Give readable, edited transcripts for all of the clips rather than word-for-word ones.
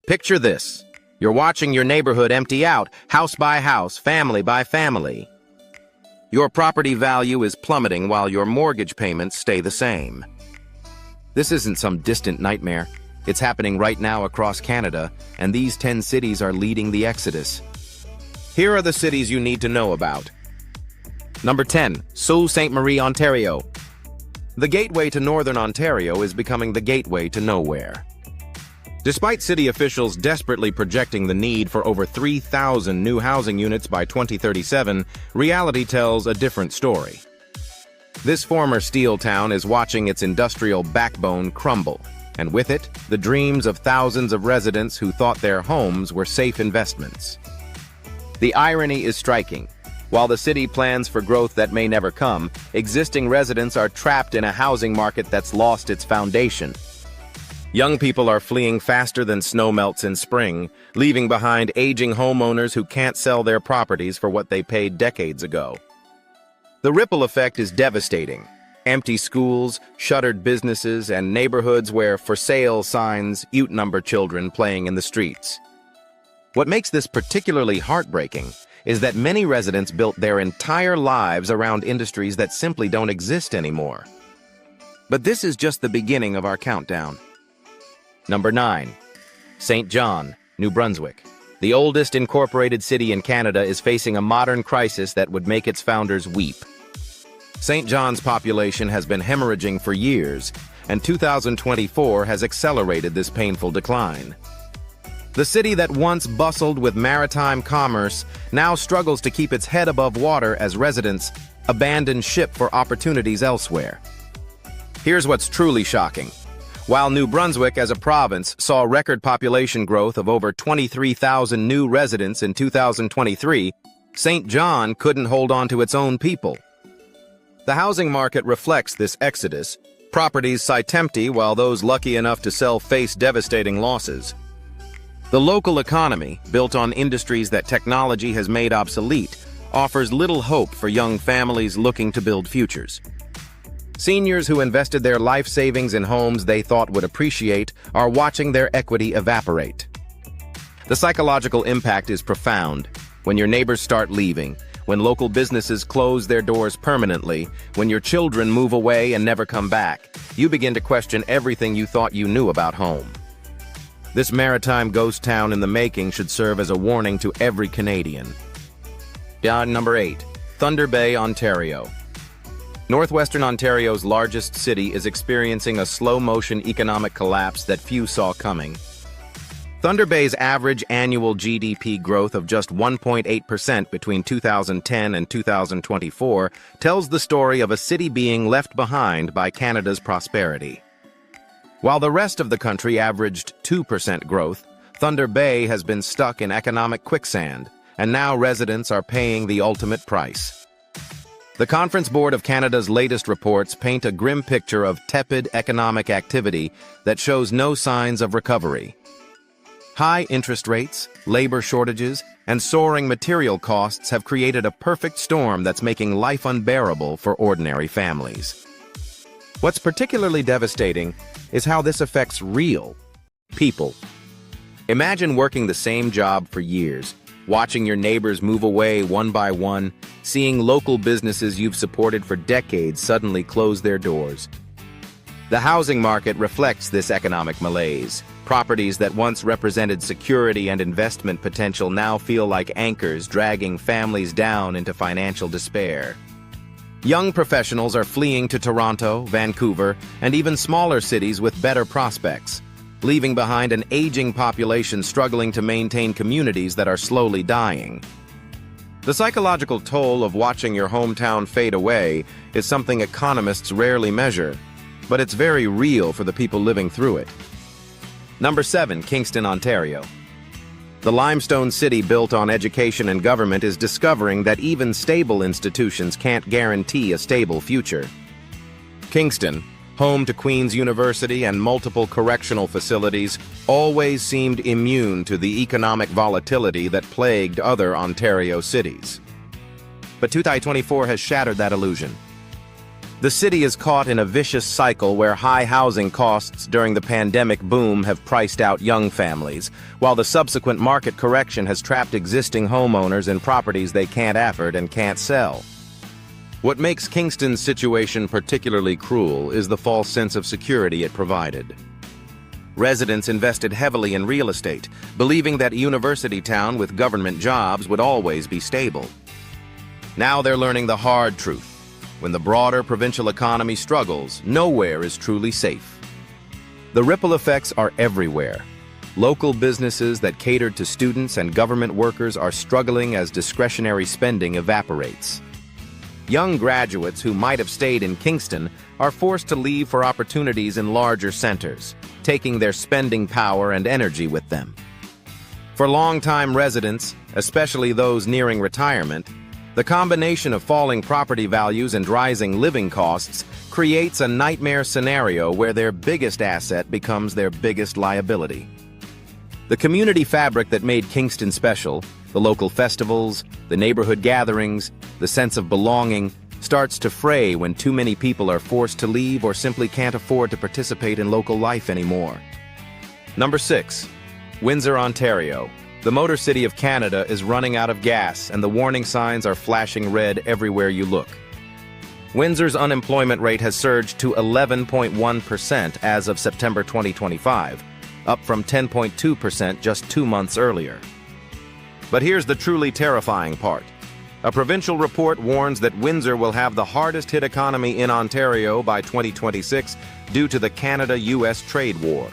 Picture this. You're watching your neighborhood empty out, house by house, family by family. Your property value is plummeting while your mortgage payments stay the same. This isn't some distant nightmare. It's happening right now across Canada, and these 10 cities are leading the exodus. Here are the cities you need to know about. Number 10, Sault Ste. Marie, Ontario. The gateway to Northern Ontario is becoming the gateway to nowhere. Despite city officials desperately projecting the need for over 3,000 new housing units by 2037, reality tells a different story. This former steel town is watching its industrial backbone crumble, and with it, the dreams of thousands of residents who thought their homes were safe investments. The irony is striking. While the city plans for growth that may never come, existing residents are trapped in a housing market that's lost its foundation. Young people are fleeing faster than snow melts in spring, leaving behind aging homeowners who can't sell their properties for what they paid decades ago. The ripple effect is devastating. Empty schools, shuttered businesses, and neighborhoods where for sale signs outnumber children playing in the streets. What makes this particularly heartbreaking is that many residents built their entire lives around industries that simply don't exist anymore. But this is just the beginning of our countdown. Number 9. St. John, New Brunswick. The oldest incorporated city in Canada is facing a modern crisis that would make its founders weep. St. John's population has been hemorrhaging for years, and 2024 has accelerated this painful decline. The city that once bustled with maritime commerce now struggles to keep its head above water as residents abandon ship for opportunities elsewhere. Here's what's truly shocking. While New Brunswick as a province saw record population growth of over 23,000 new residents in 2023, St. John couldn't hold on to its own people. The housing market reflects this exodus. Properties sit empty while those lucky enough to sell face devastating losses. The local economy, built on industries that technology has made obsolete, offers little hope for young families looking to build futures. Seniors who invested their life savings in homes they thought would appreciate are watching their equity evaporate. The psychological impact is profound. When your neighbors start leaving, when local businesses close their doors permanently, when your children move away and never come back, you begin to question everything you thought you knew about home. This maritime ghost town in the making should serve as a warning to every Canadian. Number 8. Thunder Bay, Ontario. Northwestern Ontario's largest city is experiencing a slow-motion economic collapse that few saw coming. Thunder Bay's average annual GDP growth of just 1.8% between 2010 and 2024 tells the story of a city being left behind by Canada's prosperity. While the rest of the country averaged 2% growth, Thunder Bay has been stuck in economic quicksand, and now residents are paying the ultimate price. The Conference Board of Canada's latest reports paint a grim picture of tepid economic activity that shows no signs of recovery. High interest rates, labor shortages, and soaring material costs have created a perfect storm that's making life unbearable for ordinary families. What's particularly devastating is how this affects real people. Imagine working the same job for years, watching your neighbors move away one by one, seeing local businesses you've supported for decades suddenly close their doors. The housing market reflects this economic malaise. Properties that once represented security and investment potential now feel like anchors dragging families down into financial despair. Young professionals are fleeing to Toronto, Vancouver, and even smaller cities with better prospects, leaving behind an aging population struggling to maintain communities that are slowly dying. The psychological toll of watching your hometown fade away is something economists rarely measure, but it's very real for the people living through it. Number 7, Kingston, Ontario. The limestone city built on education and government is discovering that even stable institutions can't guarantee a stable future. Kingston, home to Queen's University and multiple correctional facilities, always seemed immune to the economic volatility that plagued other Ontario cities. But 2024 has shattered that illusion. The city is caught in a vicious cycle where high housing costs during the pandemic boom have priced out young families, while the subsequent market correction has trapped existing homeowners in properties they can't afford and can't sell. What makes Kingston's situation particularly cruel is the false sense of security it provided. Residents invested heavily in real estate, believing that a university town with government jobs would always be stable. Now they're learning the hard truth. When the broader provincial economy struggles, nowhere is truly safe. The ripple effects are everywhere. Local businesses that catered to students and government workers are struggling as discretionary spending evaporates. Young graduates who might have stayed in Kingston are forced to leave for opportunities in larger centers, taking their spending power and energy with them. For long-time residents, especially those nearing retirement, the combination of falling property values and rising living costs creates a nightmare scenario where their biggest asset becomes their biggest liability. The community fabric that made Kingston special, the local festivals, the neighborhood gatherings, the sense of belonging, starts to fray when too many people are forced to leave or simply can't afford to participate in local life anymore. Number 6. Windsor, Ontario. The Motor City of Canada is running out of gas, and the warning signs are flashing red everywhere you look. Windsor's unemployment rate has surged to 11.1% as of September 2025, up from 10.2% just 2 months earlier. But here's the truly terrifying part. A provincial report warns that Windsor will have the hardest-hit economy in Ontario by 2026 due to the Canada-US trade war.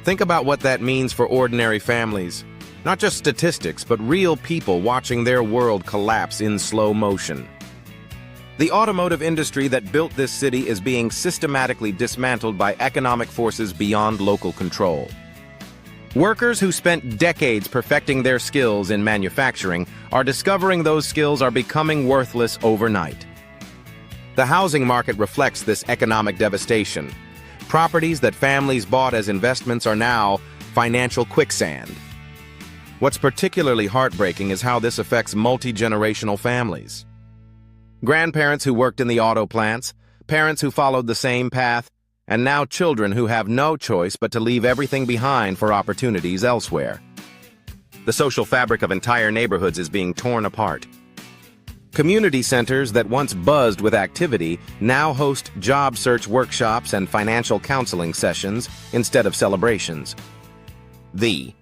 Think about what that means for ordinary families. Not just statistics, but real people watching their world collapse in slow motion. The automotive industry that built this city is being systematically dismantled by economic forces beyond local control. Workers who spent decades perfecting their skills in manufacturing are discovering those skills are becoming worthless overnight. The housing market reflects this economic devastation. Properties that families bought as investments are now financial quicksand. What's particularly heartbreaking is how this affects multi-generational families. Grandparents who worked in the auto plants, parents who followed the same path, and now children who have no choice but to leave everything behind for opportunities elsewhere. The social fabric of entire neighborhoods is being torn apart. Community centers that once buzzed with activity now host job search workshops and financial counseling sessions instead of celebrations. The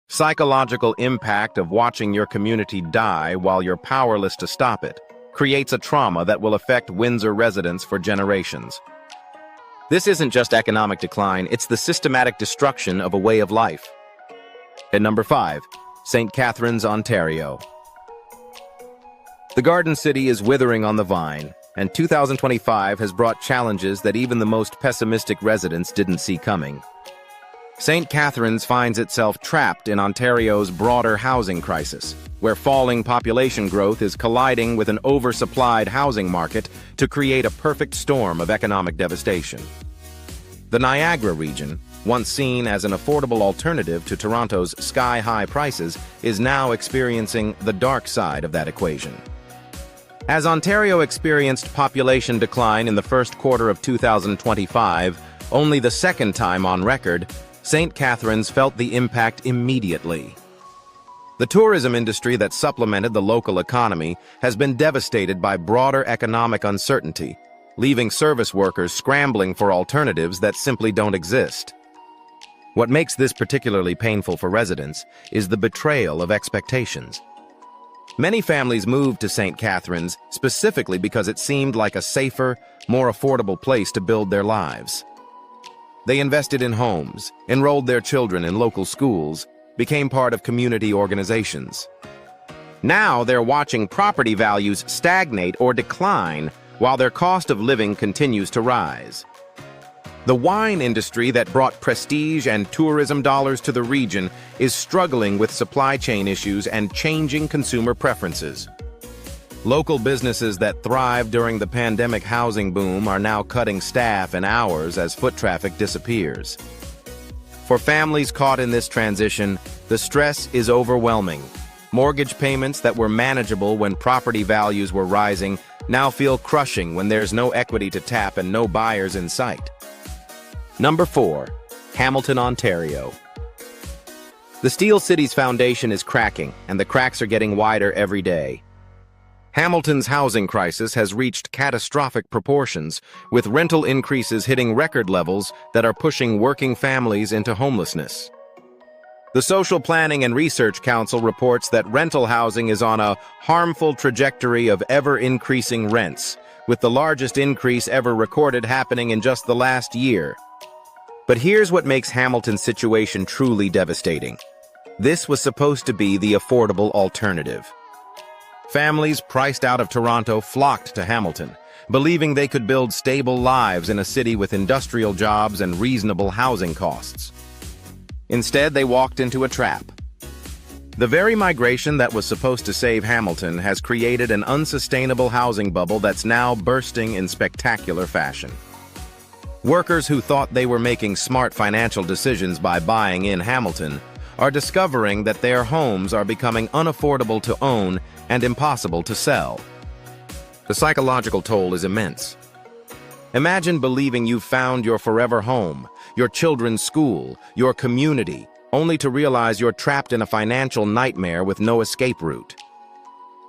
psychological impact of watching your community die while you're powerless to stop it creates a trauma that will affect Windsor residents for generations. This isn't just economic decline, it's the systematic destruction of a way of life. At number 5, St. Catharines, Ontario. The Garden City is withering on the vine, and 2025 has brought challenges that even the most pessimistic residents didn't see coming. St. Catharines finds itself trapped in Ontario's broader housing crisis, where falling population growth is colliding with an oversupplied housing market to create a perfect storm of economic devastation. The Niagara region, once seen as an affordable alternative to Toronto's sky-high prices, is now experiencing the dark side of that equation. As Ontario experienced population decline in the first quarter of 2025, only the second time on record, St. Catharines felt the impact immediately. The tourism industry that supplemented the local economy has been devastated by broader economic uncertainty, leaving service workers scrambling for alternatives that simply don't exist. What makes this particularly painful for residents is the betrayal of expectations. Many families moved to St. Catharines specifically because it seemed like a safer, more affordable place to build their lives. They invested in homes, enrolled their children in local schools, became part of community organizations. Now they're watching property values stagnate or decline while their cost of living continues to rise. The wine industry that brought prestige and tourism dollars to the region is struggling with supply chain issues and changing consumer preferences. Local businesses that thrived during the pandemic housing boom are now cutting staff and hours as foot traffic disappears. For families caught in this transition, the stress is overwhelming. Mortgage payments that were manageable when property values were rising now feel crushing when there's no equity to tap and no buyers in sight. Number 4. Hamilton, Ontario. The Steel City's foundation is cracking, and the cracks are getting wider every day. Hamilton's housing crisis has reached catastrophic proportions, with rental increases hitting record levels that are pushing working families into homelessness. The Social Planning and Research Council reports that rental housing is on a harmful trajectory of ever-increasing rents, with the largest increase ever recorded happening in just the last year. But here's what makes Hamilton's situation truly devastating. This was supposed to be the affordable alternative. Families priced out of Toronto flocked to Hamilton, believing they could build stable lives in a city with industrial jobs and reasonable housing costs. Instead, they walked into a trap. The very migration that was supposed to save Hamilton has created an unsustainable housing bubble that's now bursting in spectacular fashion. Workers who thought they were making smart financial decisions by buying in Hamilton are discovering that their homes are becoming unaffordable to own and impossible to sell. The psychological toll is immense. Imagine believing you've found your forever home, your children's school, your community, only to realize you're trapped in a financial nightmare with no escape route.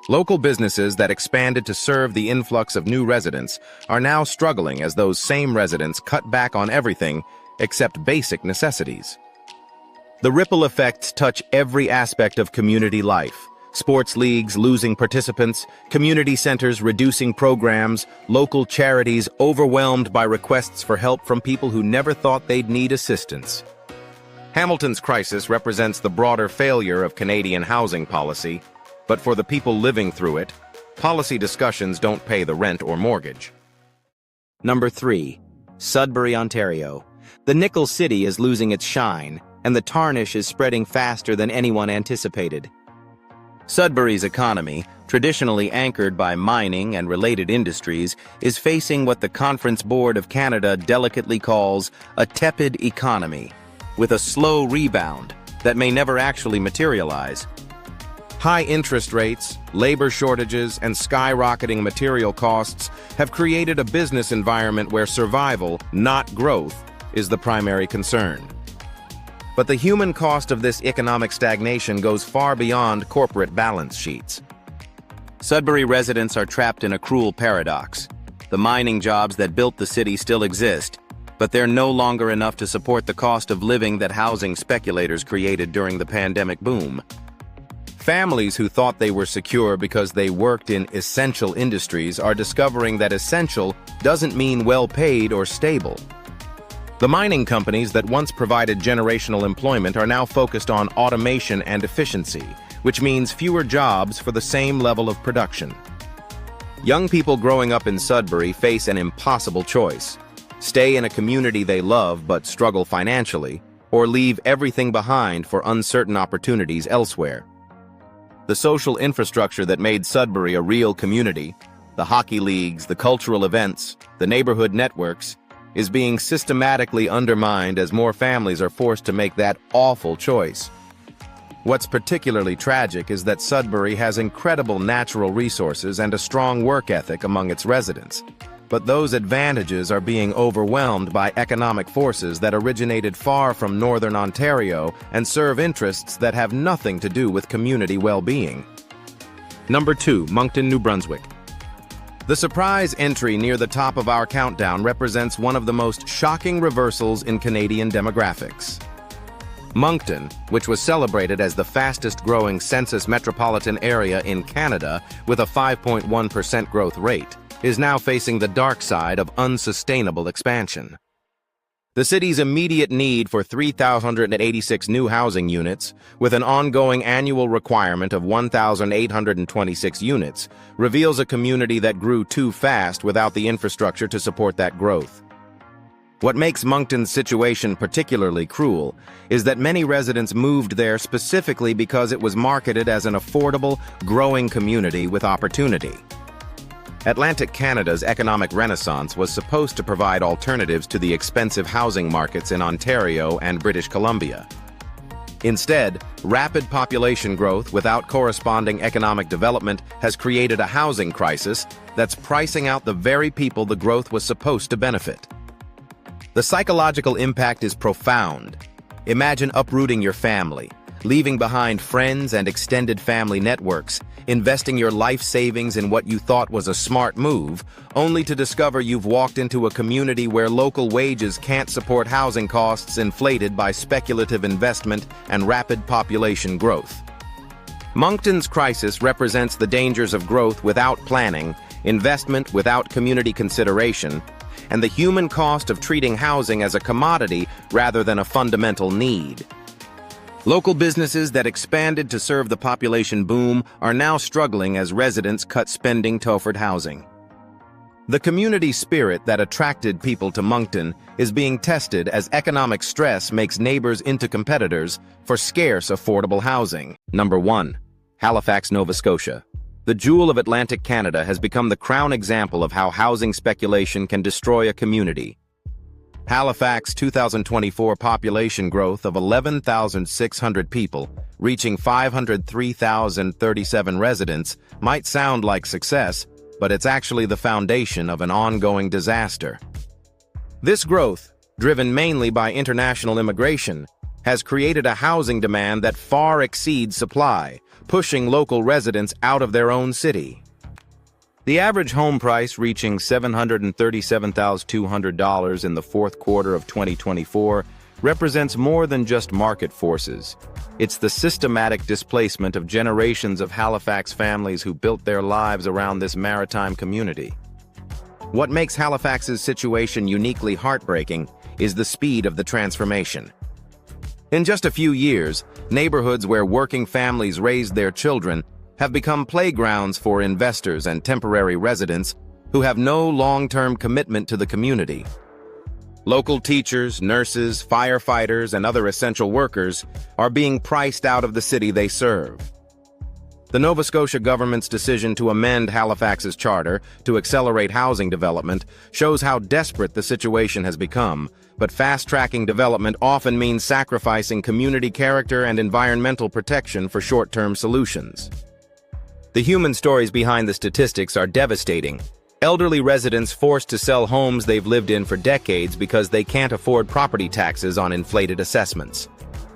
Local businesses that expanded to serve the influx of new residents are now struggling as those same residents cut back on everything except basic necessities. The ripple effects touch every aspect of community life. Sports leagues losing participants, community centers reducing programs, local charities overwhelmed by requests for help from people who never thought they'd need assistance. Hamilton's crisis represents the broader failure of Canadian housing policy, but for the people living through it, policy discussions don't pay the rent or mortgage. Number 3. Sudbury, Ontario. The Nickel City is losing its shine, and the tarnish is spreading faster than anyone anticipated. Sudbury's economy, traditionally anchored by mining and related industries, is facing what the Conference Board of Canada delicately calls a tepid economy, with a slow rebound that may never actually materialize. High interest rates, labor shortages, and skyrocketing material costs have created a business environment where survival, not growth, is the primary concern. But the human cost of this economic stagnation goes far beyond corporate balance sheets. Sudbury residents are trapped in a cruel paradox. The mining jobs that built the city still exist, but they're no longer enough to support the cost of living that housing speculators created during the pandemic boom. Families who thought they were secure because they worked in essential industries are discovering that essential doesn't mean well-paid or stable. The mining companies that once provided generational employment are now focused on automation and efficiency, which means fewer jobs for the same level of production. Young people growing up in Sudbury face an impossible choice: stay in a community they love but struggle financially, or leave everything behind for uncertain opportunities elsewhere. The social infrastructure that made Sudbury a real community, the hockey leagues, the cultural events, the neighborhood networks, is being systematically undermined as more families are forced to make that awful choice. What's particularly tragic is that Sudbury has incredible natural resources and a strong work ethic among its residents. But those advantages are being overwhelmed by economic forces that originated far from northern Ontario and serve interests that have nothing to do with community well-being. Number 2. Moncton, New Brunswick. The surprise entry near the top of our countdown represents one of the most shocking reversals in Canadian demographics. Moncton, which was celebrated as the fastest-growing census metropolitan area in Canada with a 5.1% growth rate, is now facing the dark side of unsustainable expansion. The city's immediate need for 3,086 new housing units, with an ongoing annual requirement of 1,826 units, reveals a community that grew too fast without the infrastructure to support that growth. What makes Moncton's situation particularly cruel is that many residents moved there specifically because it was marketed as an affordable, growing community with opportunity. Atlantic Canada's economic renaissance was supposed to provide alternatives to the expensive housing markets in Ontario and British Columbia. Instead, rapid population growth without corresponding economic development has created a housing crisis that's pricing out the very people the growth was supposed to benefit. The psychological impact is profound. Imagine uprooting your family, leaving behind friends and extended family networks, investing your life savings in what you thought was a smart move, only to discover you've walked into a community where local wages can't support housing costs inflated by speculative investment and rapid population growth. Moncton's crisis represents the dangers of growth without planning, investment without community consideration, and the human cost of treating housing as a commodity rather than a fundamental need. Local businesses that expanded to serve the population boom are now struggling as residents cut spending toward housing. The community spirit that attracted people to Moncton is being tested as economic stress makes neighbors into competitors for scarce affordable housing. Number 1. Halifax, Nova Scotia. The jewel of Atlantic Canada has become the crown example of how housing speculation can destroy a community. Halifax 2024 population growth of 11,600 people, reaching 503,037 residents, might sound like success, but it's actually the foundation of an ongoing disaster. This growth, driven mainly by international immigration, has created a housing demand that far exceeds supply, pushing local residents out of their own city. The average home price reaching $737,200 in the fourth quarter of 2024 represents more than just market forces. It's the systematic displacement of generations of Halifax families who built their lives around this maritime community. What makes Halifax's situation uniquely heartbreaking is the speed of the transformation. In just a few years, neighborhoods where working families raised their children have become playgrounds for investors and temporary residents who have no long-term commitment to the community. Local teachers, nurses, firefighters, and other essential workers are being priced out of the city they serve. The Nova Scotia government's decision to amend Halifax's charter to accelerate housing development shows how desperate the situation has become, but fast-tracking development often means sacrificing community character and environmental protection for short-term solutions. The human stories behind the statistics are devastating. Elderly residents forced to sell homes they've lived in for decades because they can't afford property taxes on inflated assessments.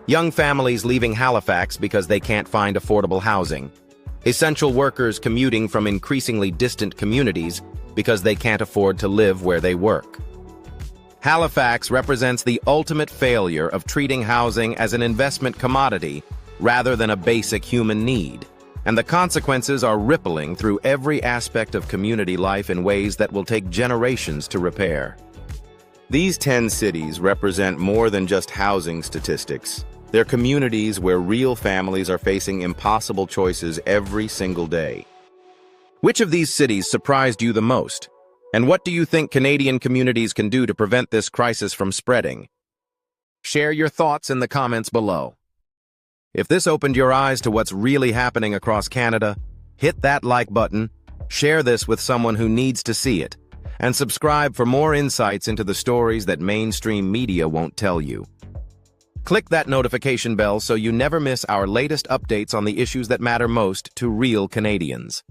Young families leaving Halifax because they can't find affordable housing. Essential workers commuting from increasingly distant communities because they can't afford to live where they work. Halifax represents the ultimate failure of treating housing as an investment commodity rather than a basic human need. And the consequences are rippling through every aspect of community life in ways that will take generations to repair. These 10 cities represent more than just housing statistics. They're communities where real families are facing impossible choices every single day. Which of these cities surprised you the most? And what do you think Canadian communities can do to prevent this crisis from spreading? Share your thoughts in the comments below. If this opened your eyes to what's really happening across Canada, hit that like button, share this with someone who needs to see it, and subscribe for more insights into the stories that mainstream media won't tell you. Click that notification bell so you never miss our latest updates on the issues that matter most to real Canadians.